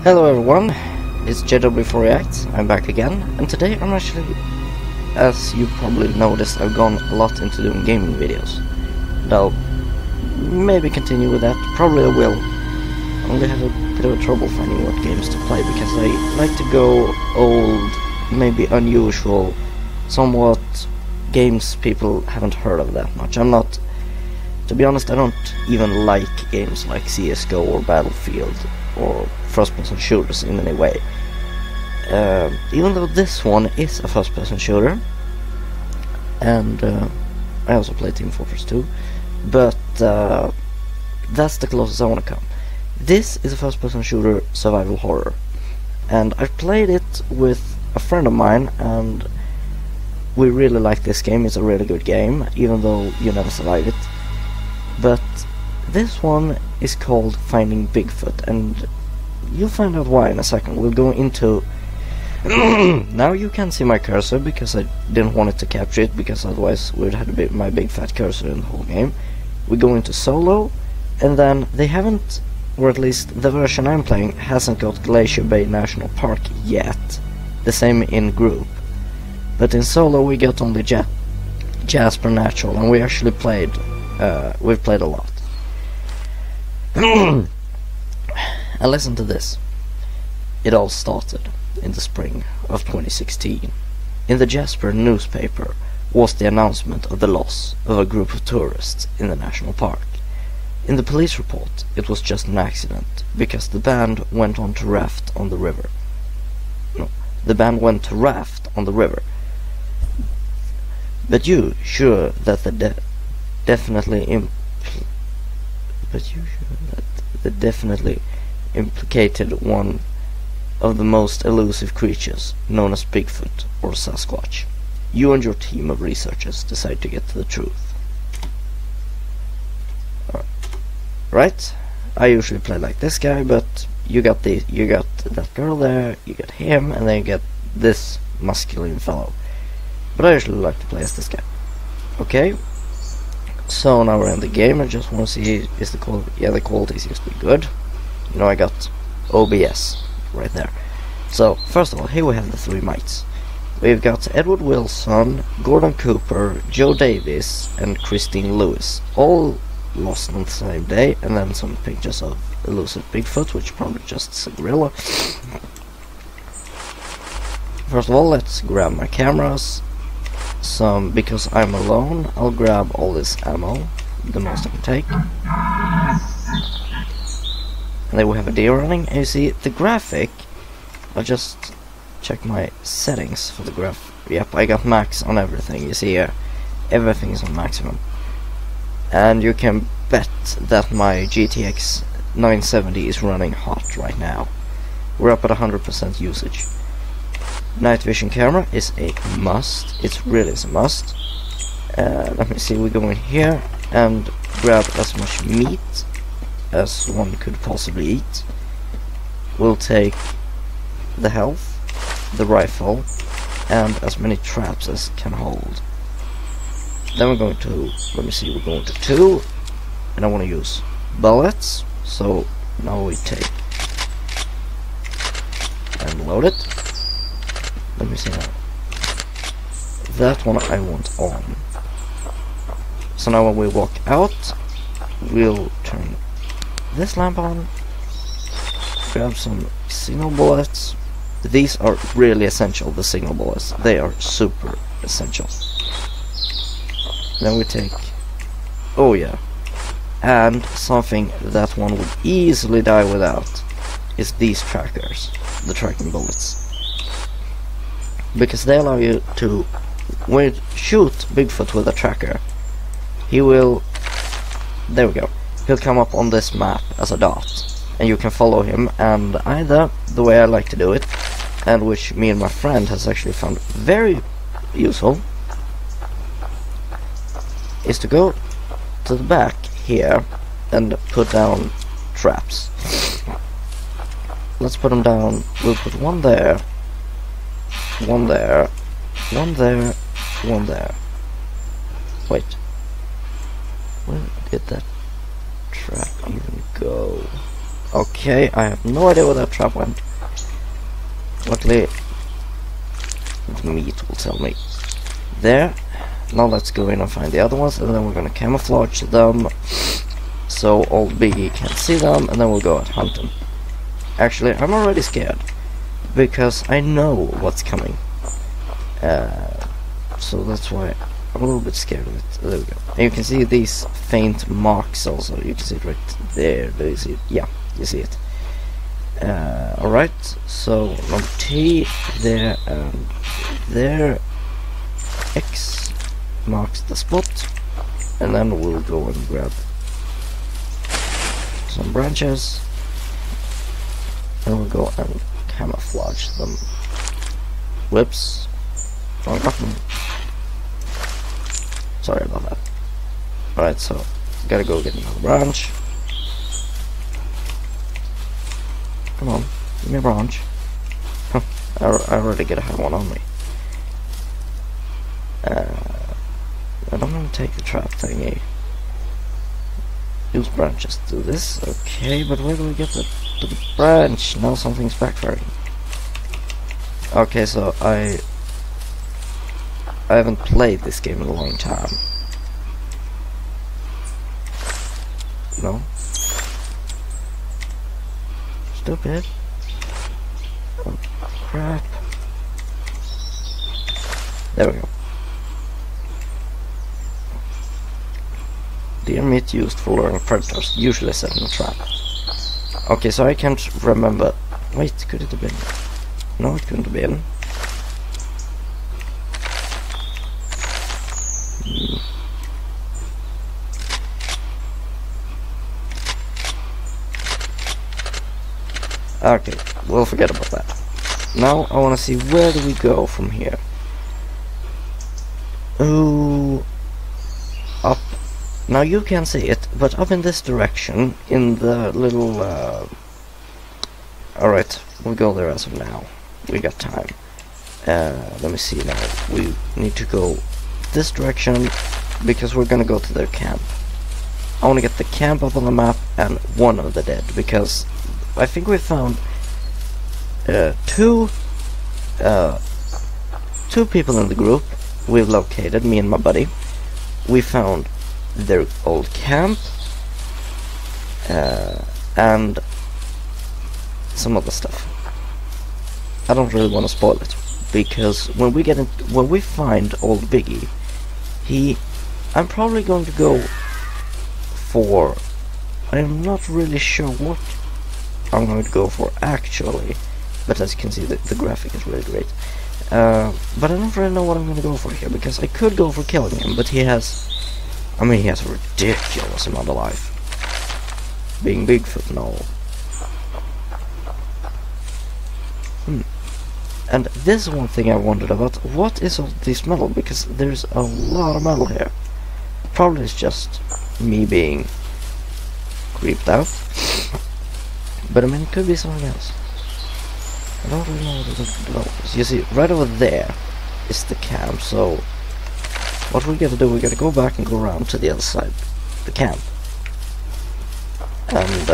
Hello everyone, it's JW4React, I'm back again, and today I'm actually, as you probably noticed, I've gone a lot into doing gaming videos. And I'll maybe continue with that, probably I will. I only have a bit of trouble finding what games to play, because I like to go old, maybe unusual, somewhat games people haven't heard of that much. To be honest, I don't even like games like CSGO or Battlefield or first-person shooters in any way. Even though this one is a first-person shooter, and I also play Team Fortress 2, but that's the closest I want to come. This is a first-person shooter survival horror, and I've played it with a friend of mine, and we really like this game. It's a really good game, even though you never survive it. But this one is called Finding Bigfoot, and you'll find out why in a second. We'll go into... Now you can see my cursor, because I didn't want it to capture it, because otherwise we'd have my big fat cursor in the whole game. We go into solo, and then they haven't, or at least the version I'm playing, hasn't got Glacier Bay National Park yet. The same in group. But in solo we got only Jasper Natural, and we actually played... we've played a lot. And listen to this. It all started in the spring of 2016. In the Jasper newspaper was the announcement of the loss of a group of tourists in the national park. In the police report, it was just an accident, because the band went on to raft on the river. No, the band went to raft on the river. But you sure that the definitely implicated one of the most elusive creatures known as Bigfoot or Sasquatch. You and your team of researchers decide to get to the truth. Right? I usually play like this guy, but you got that girl there, you got him, and then you get this masculine fellow. But I usually like to play as this guy. Okay. So now we're in the game. I just want to see, is the quality? Yeah, the quality seems to be good. You know, I got OBS right there. So first of all, here we have the three mites. We've got Edward Wilson, Gordon Cooper, Joe Davis, and Christine Lewis, all lost on the same day. And then some pictures of elusive Bigfoot, which probably just is a gorilla. First of all, let's grab my cameras. Because I'm alone, I'll grab all this ammo, the most I can take. And then we have a deer running, and you see the graphic. I'll just check my settings for the graph. Yep, I got max on everything. You see here, everything is on maximum. And you can bet that my GTX 970 is running hot right now. We're up at 100% usage. Night vision camera is a must. It really is a must. Let me see, we go in here and grab as much meat as one could possibly eat. We'll take the health, the rifle, and as many traps as can hold. Then we're going to, let me see, we're going to 2, and I want to use bullets, so now we take and load it. Let me see now. That one I want on. So now when we walk out, we'll turn this lamp on, grab some signal bullets. These are really essential, the signal bullets. They are super essential. Then we take... oh yeah. And something that one would easily die without is these trackers, the tracking bullets. Because they allow you to, when you shoot Bigfoot with a tracker, he will, there we go, he'll come up on this map as a dot, and you can follow him. And either, the way I like to do it, and which me and my friend has actually found very useful, is to go to the back here and put down traps. Let's put them down. We'll put one there, one there, one there, one there. Wait, where did that trap even go? Okay, I have no idea where that trap went. Luckily, the meat will tell me. There. Now let's go in and find the other ones, and then we're gonna camouflage them so old Biggie can't see them, and then we'll go out hunting. Actually, I'm already scared because I know what's coming. So that's why I'm a little bit scared of it. There we go. And you can see these faint marks also. You can see it right there. Do you see it? Yeah, you see it. Alright, so number T there and there. X marks the spot, and then we'll go and grab some branches, and we'll go and camouflage them. Whoops, wrong button. Sorry about that. Alright, so gotta go get another branch. Come on, give me a branch. Huh, I already gotta have one on me. I don't want to take the trap thingy. Use branches to do this. Okay, but where do we get the branch? Now something's backfiring. Okay, so I haven't played this game in a long time. No? Stupid. Oh, crap. There we go. Deer meat used for luring predators, usually set in a trap. Okay, so I can't remember. Wait, could it have been? No, it couldn't have been. Okay, we'll forget about that. Now I want to see, where do we go from here? Oh, up. Now you can see it, but up in this direction, in the little... Alright, we'll go there as of now. We got time. Let me see now. We need to go this direction, because we're gonna go to their camp. I want to get the camp up on the map and one of the dead, because I think we found two people in the group we've located, me and my buddy. We found their old camp and some other stuff. I don't really want to spoil it, because when we find old Biggie, I'm probably going to go for, I'm not really sure what I'm going to go for actually, but as you can see the graphic is really great. But I don't really know what I'm going to go for here, because I could go for killing him, but he has a ridiculous amount of life. Being Bigfoot and all. And this is one thing I wondered about. What is all this metal? Because there's a lot of metal here. Probably it's just me being creeped out. But I mean, it could be something else. I don't really know what it is. You see, right over there is the camp, so what we gotta do, we gotta go back and go around to the other side, the camp. And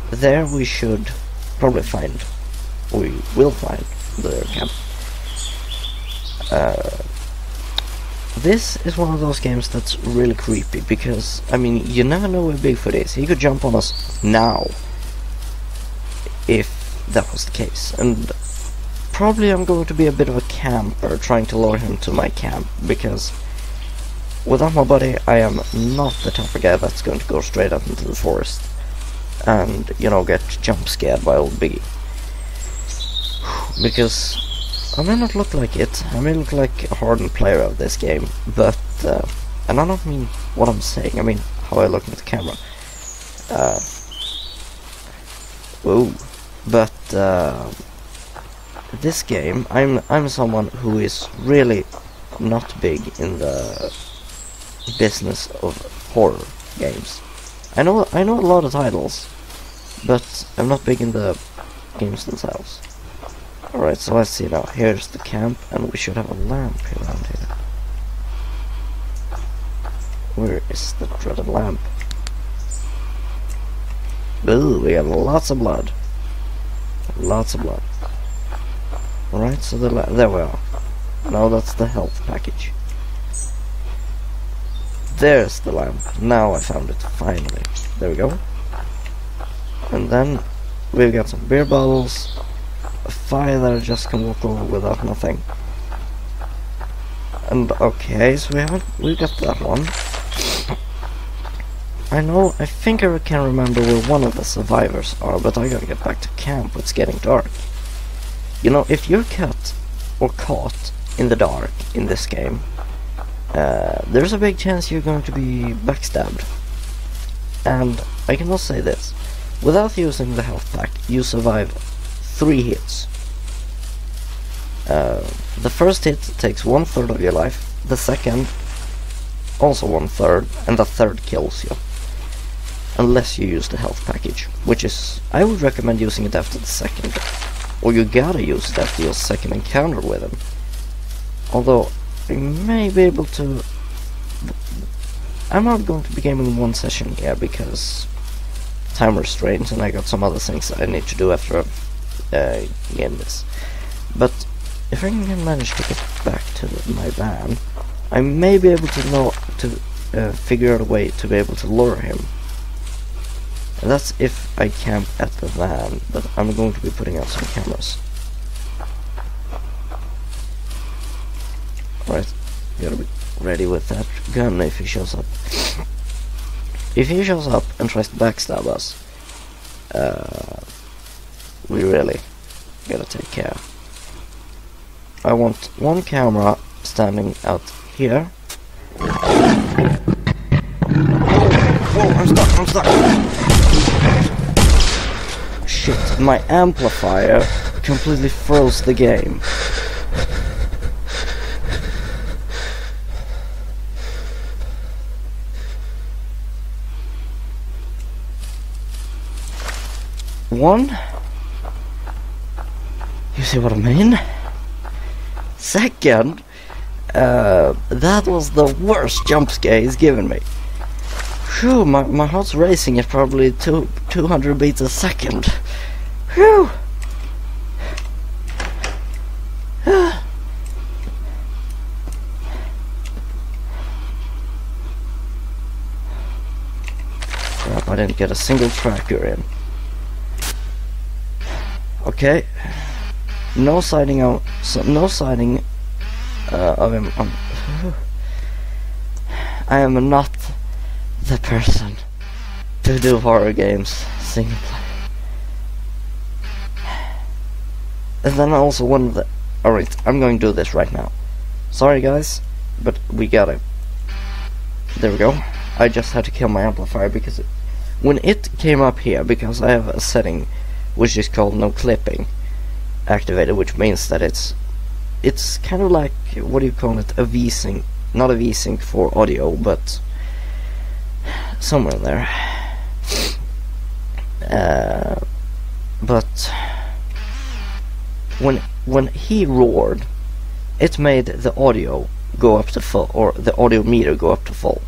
there we should probably find, we will find the camp. This is one of those games that's really creepy, because, I mean, you never know where Bigfoot is. He could jump on us now, if that was the case. And probably I'm going to be a bit of a camper, trying to lure him to my camp, because without my buddy, I am not the type of guy that's going to go straight up into the forest and, you know, get jump scared by old Biggie. Because I may not look like it, I may look like a hardened player of this game, but, and I don't mean what I'm saying, I mean how I look at the camera. Whoa. But, this game, I'm someone who is really not big in the business of horror games. I know a lot of titles, but I'm not big in the games themselves. Alright, so let's see now. Here's the camp, and we should have a lamp around here. Where is the dreaded lamp? Ooh, we have lots of blood. Lots of blood. Alright, so there we are. Now that's the health package. There's the lamp. Now I found it, finally. There we go. And then we've got some beer bottles, a fire that I just can walk over without nothing. And okay, so we got that one. I think I can remember where one of the survivors are, but I gotta get back to camp, it's getting dark. You know, if you're cut or caught in the dark in this game, there's a big chance you're going to be backstabbed. And I can also say this, without using the health pack, you survive 3 hits. The first hit takes 1/3 of your life, the second also 1/3, and the third kills you. Unless you use the health package, which is, I would recommend using it after the second, or you gotta use it after your second encounter with him. Although, I may be able to... I'm not going to be gaming one session here, because time restraints, and I got some other things I need to do after I've gamed this. But if I can manage to get back to my van, I may be able to figure out a way to be able to lure him. And that's if I camp at the van, but I'm going to be putting out some cameras. Alright, gotta be ready with that gun if he shows up. If he shows up and tries to backstab us, we really gotta take care. I want one camera standing out here. Whoa, I'm stuck! Shit, my amplifier completely froze the game. One, you see what I mean? Second, that was the worst jump scare he's given me. Phew, my heart's racing at probably 200 beats a second. Phew. Crap, I didn't get a single tracker in. Okay. No sighting of him. I am not the person to do horror games single player. And then also one of the... Alright, I'm going to do this right now. Sorry guys, but we got it. There we go. I just had to kill my amplifier because when it came up here, because I have a setting which is called no clipping activated, which means that it's kind of like, what do you call it, a V-sync, not a V-sync for audio, but somewhere in there. But when he roared, it made the audio go up to full, or the audio meter go up to full,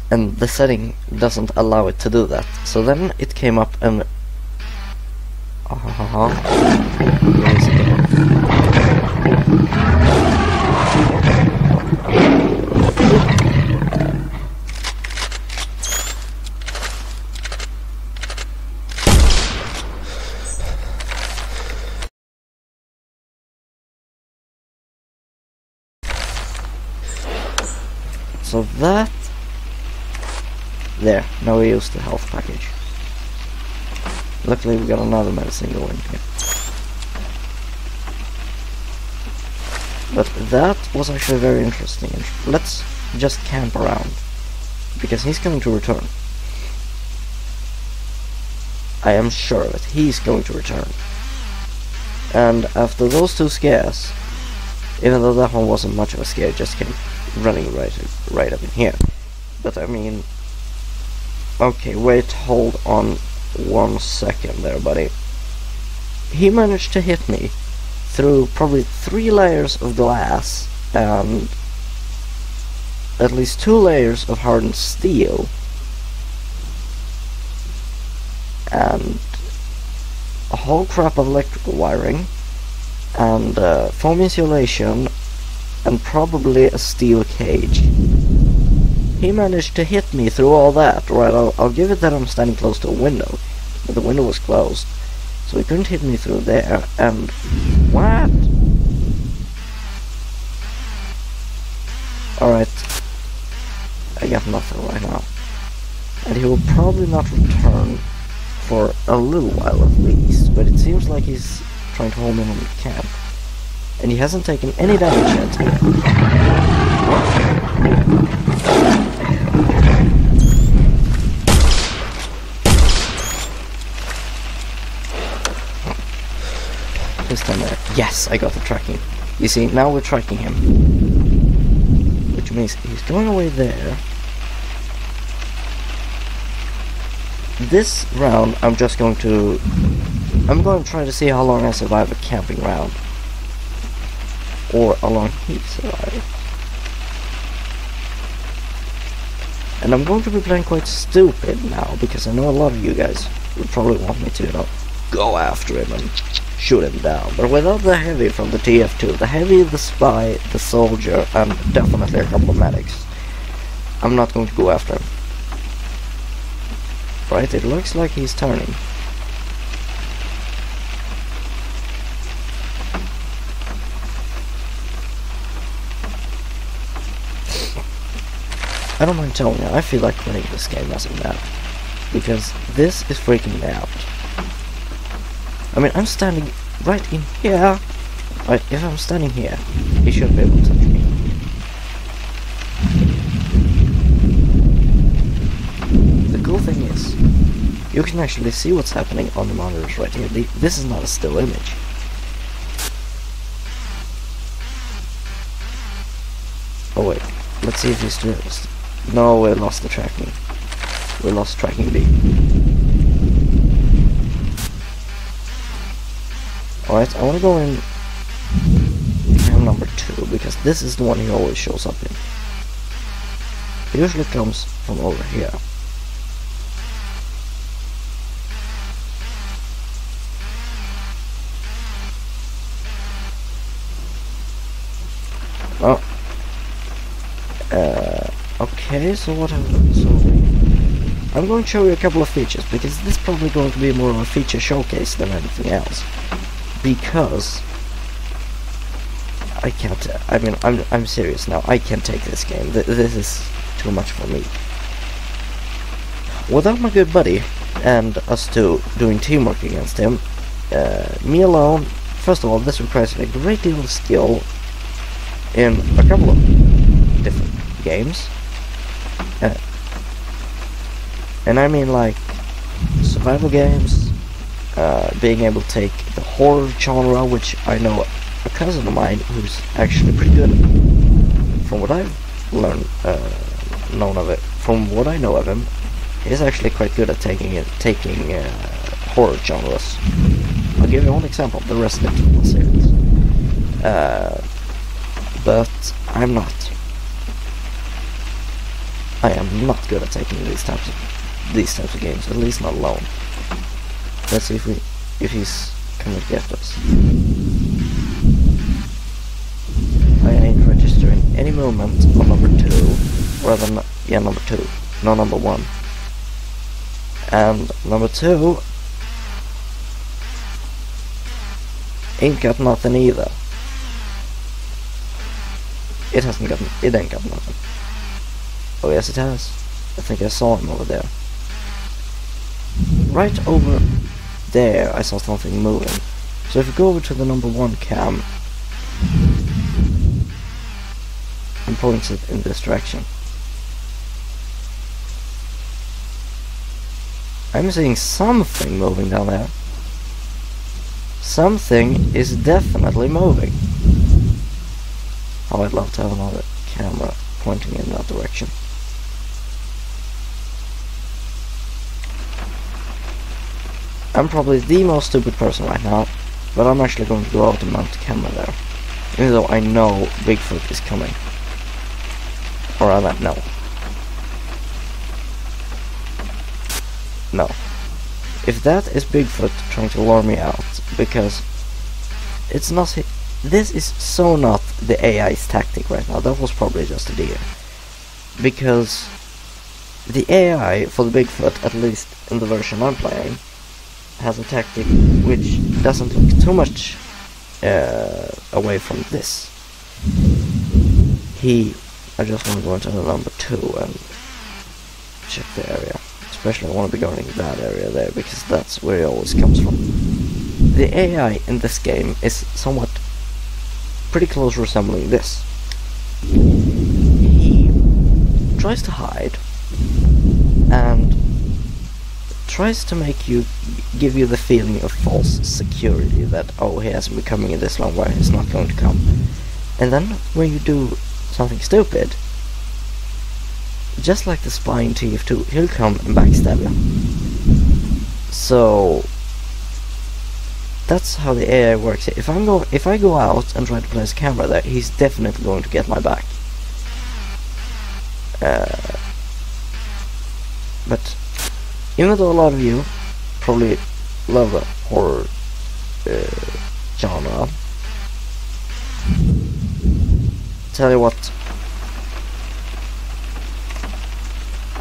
and the setting doesn't allow it to do that. So then it came up and so that there, now we use the health package. Luckily we got another medicine going here. But that was actually very interesting. Let's just camp around, because he's going to return. I am sure that he's going to return. And after those two scares, even though that one wasn't much of a scare, it just came running right up in here. But I mean, okay, wait, hold on 1 second there, buddy. He managed to hit me through probably 3 layers of glass and at least 2 layers of hardened steel. whole crap of electrical wiring, and foam insulation, and probably a steel cage. He managed to hit me through all that. Right, I'll give it that I'm standing close to a window, but the window was closed, so he couldn't hit me through there. And what? Alright, I got nothing right now, and he will probably not return for a little while at least, but it seems like he's trying to hold me on the camp, and he hasn't taken any damage yet. This time there. Yes, I got the tracking. You see, now we're tracking him, which means he's going away there. This round, I'm going to try to see how long I survive a camping round, or how long he survives. And I'm going to be playing quite stupid now, because I know a lot of you guys would probably want me to, you know, go after him and shoot him down. But without the heavy from the TF2, the heavy, the spy, the soldier, and definitely a couple of medics, I'm not going to go after him. Right, it looks like he's turning. I don't mind telling you, I feel like playing this game as of now, because this is freaking me out. I mean, I'm standing right in here. Right, if I'm standing here, he shouldn't be able to touch me. The cool thing is, you can actually see what's happening on the monitors right here. This is not a still image. Oh wait, let's see if he's still... No, we lost the tracking. We lost tracking B. Alright, I want to go in cam number 2, because this is the one he always shows up in. He usually comes from over here. Oh. Okay, so what I'm going to show you a couple of features, because this is probably going to be more of a feature showcase than anything else. Because I can't, I mean, I'm serious now, I can't take this game. This is too much for me. Without my good buddy, and us two doing teamwork against him, me alone, first of all, this requires a great deal of skill in a couple of different games. And I mean, like, survival games, being able to take the horror genre, which I know a cousin of mine who's actually pretty good from what I've learned, known of it. From what I know of him, he's actually quite good at taking horror genres. I'll give you one example: the Resident Evil series. But I'm not. I am not good at taking these types of games, at least not alone. Let's see if he's gonna get us. I ain't registering any movement on number 2, rather than, yeah, number 2, no number 1. And number 2 ain't got nothing either. It ain't got nothing. Oh yes, it has. I think I saw him over there. Right over there, I saw something moving. So if you go over to the number 1 cam and point it in this direction, I'm seeing something moving down there. Something is definitely moving. Oh, I'd love to have another camera pointing in that direction. I'm probably the most stupid person right now, but I'm actually going to go out and mount the camera there, even though I know Bigfoot is coming. Or rather, no. No. if that is Bigfoot trying to lure me out, because it's not. This is so not the AI's tactic right now. That was probably just a deer, because the AI for the Bigfoot, at least in the version I'm playing, has a tactic which doesn't look too much away from this. I just want to go into the number 2 and check the area. Especially I want to be going in that area there, because that's where it always comes from. The AI in this game is somewhat pretty close resembling this. He tries to hide and tries to give you the feeling of false security, that oh, he hasn't been coming in this long while, he's not going to come. And then when you do something stupid, just like the spy in TF2, he'll come and backstab you. So that's how the AI works. If I go out and try to place a camera there, he's definitely going to get my back. But even though a lot of you probably love the horror genre, tell you what,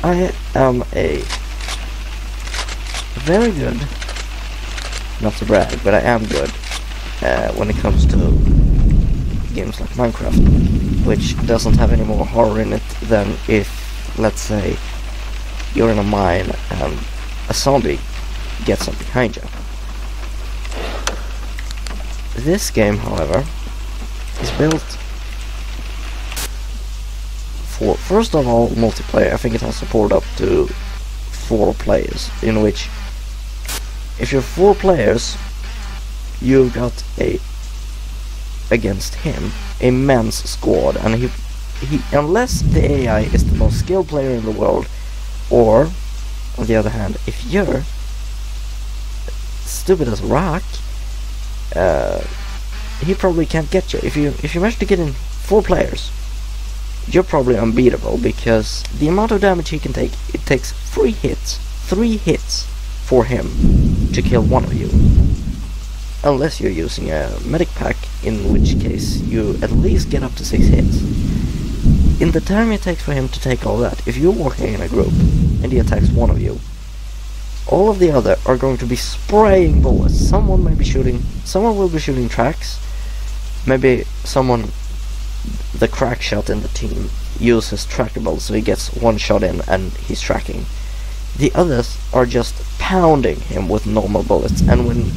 I am a very good, not to brag, but I am good when it comes to games like Minecraft, which doesn't have any more horror in it than if, let's say, you're in a mine and a zombie gets up behind you. This game, however, is built for, first of all, multiplayer. I think it has support up to 4 players, in which if you're 4 players, you've got against him a men's squad, and he unless the AI is the most skilled player in the world, or on the other hand, if you're stupid as a rock, he probably can't get you. If you manage to get in 4 players, you're probably unbeatable, because the amount of damage he can take, it takes 3 hits for him to kill one of you. Unless you're using a medic pack, in which case you at least get up to 6 hits. In the time it takes for him to take all that, if you're walking in a group and he attacks one of you, all of the other are going to be spraying bullets. Someone will be shooting tracks. Maybe the crack shot in the team uses trackable, so he gets 1 shot in and he's tracking. The others are just pounding him with normal bullets, and when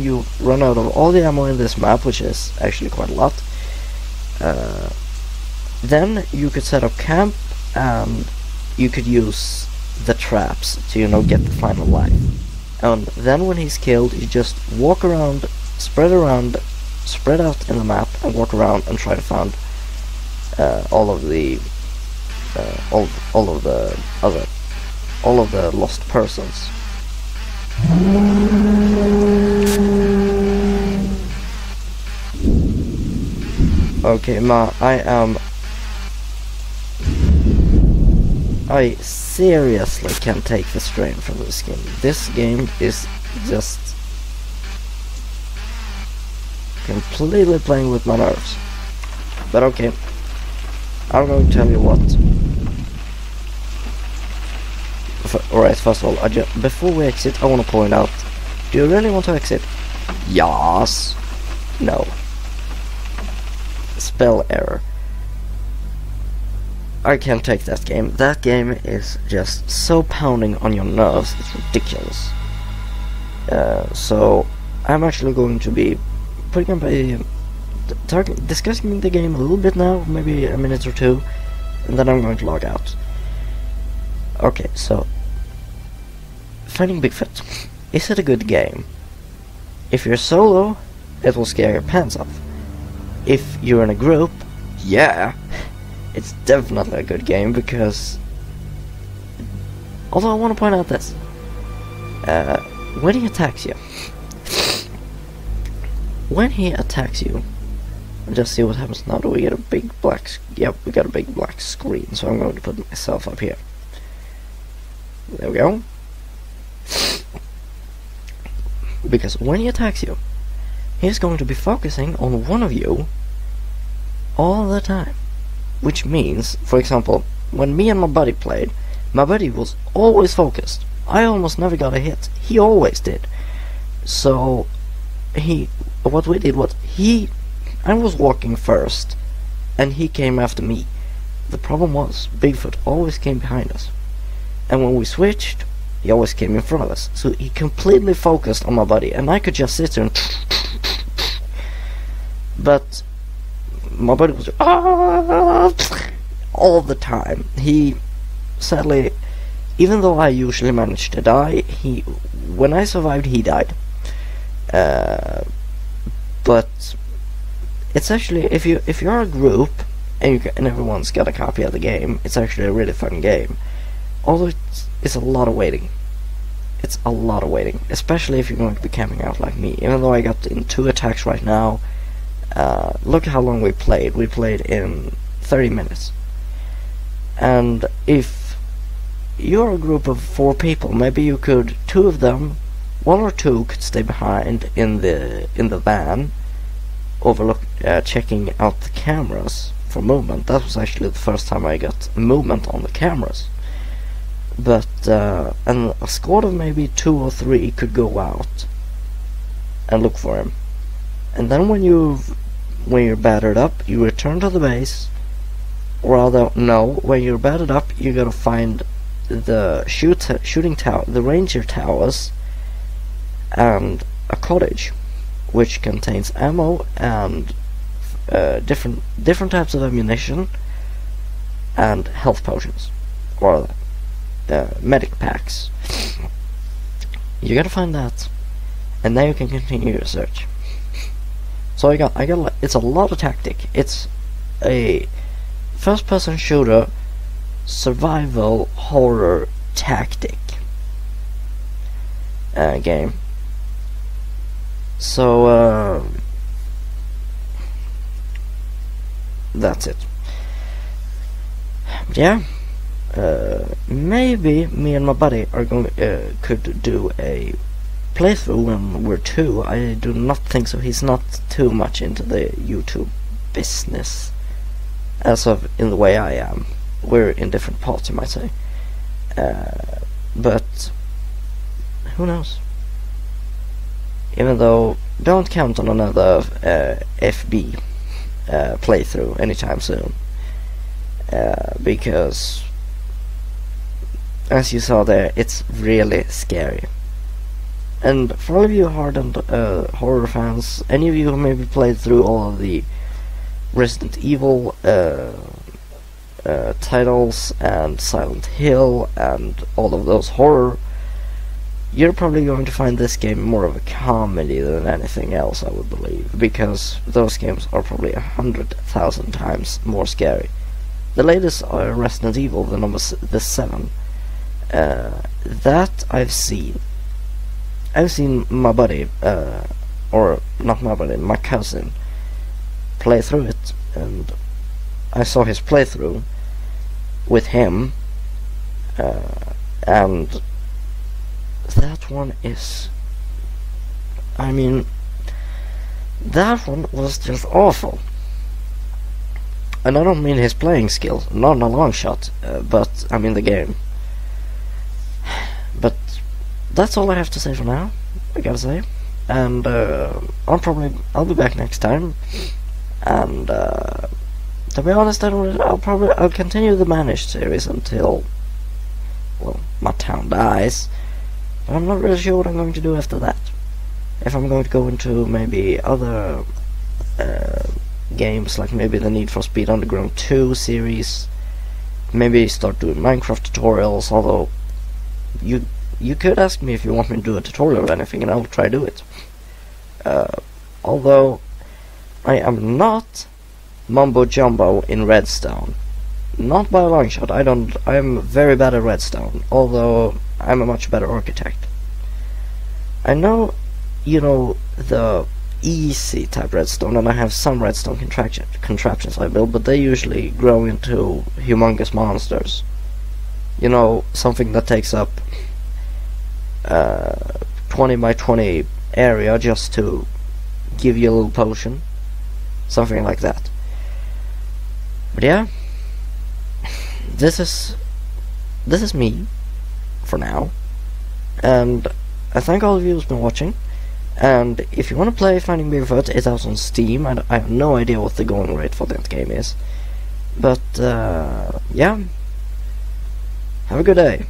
you run out of all the ammo in this map, which is actually quite a lot, then you could set up camp and you could use the traps to, get the final life. And then when he's killed, you just walk around, spread out in the map, and walk around and try to find all of the lost persons. Okay, I seriously can't take the strain from this game. This game is just completely playing with my nerves. But okay, I'm going to tell you what. Alright, first of all, before we exit, I want to point out, do you really want to exit? Yes. No. Spell error. I can't take that game. That game is just so pounding on your nerves, it's ridiculous. So I'm actually going to be putting up discussing the game a little bit now, maybe a minute or 2, and then I'm going to log out. Okay, so Finding Bigfoot. Is it a good game? If you're solo, it will scare your pants off. If you're in a group, yeah, it's definitely a good game, because although I want to point out this, when he attacks you, just see what happens now. Do we get a big black? Yep, we got a big black screen. So I'm going to put myself up here. There we go. Because when he attacks you, he's going to be focusing on one of you all the time. Which means, for example, when me and my buddy played, my buddy was always focused. I almost never got a hit. He always did. So, what we did was, I was walking first, and he came after me. The problem was, Bigfoot always came behind us. And when we switched, he always came in front of us. So he completely focused on my buddy, and I could just sit there and... But my buddy was all the time. He, sadly, even though I usually managed to die, when I survived, he died. But it's actually, if you're a group and everyone's got a copy of the game, it's actually a really fun game. Although it's a lot of waiting. It's a lot of waiting, especially if you're going to be camping out like me. Even though I got in 2 attacks right now, look how long we played. We played in 30 minutes. And if you're a group of 4 people, maybe you could, 2 of them, 1 or 2 could stay behind in the van, checking out the cameras for movement. That was actually the first time I got movement on the cameras. But and a squad of maybe 2 or 3 could go out and look for him. And then when you're battered up, you return to the base. Or rather, no, when you're battered up, you gotta find the shooting tower, the ranger towers, and a cottage, which contains ammo and different types of ammunition and health potions, or medic packs. You gotta find that, and then you can continue your search. So I got it's a lot of tactic. It's a first-person shooter, survival horror tactic game. So that's it. Yeah. Maybe me and my buddy are could do a playthrough when we're 2. I do not think so. He's not too much into the YouTube business as of in the way I am. We're in different parts, you might say. But who knows? Even though, don't count on another FB playthrough anytime soon. Because, as you saw there, it's really scary. And for all of you hardened horror fans, any of you who maybe played through all of the Resident Evil titles and Silent Hill and all of those horror, you're probably going to find this game more of a comedy than anything else, I would believe, because those games are probably 100,000 times more scary. The latest are Resident Evil, the 7. That I've seen. I've seen my buddy, or not my buddy, my cousin, play through it, and I saw his playthrough with him, and that one is, I mean, that one was just awful. And I don't mean his playing skills, not in a long shot, but I mean the game. But that's all I have to say for now, I gotta say. And I'll be back next time. And to be honest, I'll continue the Managed series until, well, my town dies. But I'm not really sure what I'm going to do after that. If I'm going to go into maybe other games, like maybe the Need for Speed Underground 2 series, maybe start doing Minecraft tutorials, although you could ask me if you want me to do a tutorial or anything, and I'll try to do it. Although I am not mumbo jumbo in Redstone, not by a long shot. I'm very bad at Redstone, although I'm a much better architect. I know, you know, the easy type redstone, and I have some redstone contraptions I build, but they usually grow into humongous monsters. You know, something that takes up 20 by 20 area just to give you a little potion, something like that. But yeah, this is me for now, and I thank all of you who's been watching. And if you want to play Finding Bigfoot, it's out on Steam. I have no idea what the going rate for that game is, but yeah, have a good day.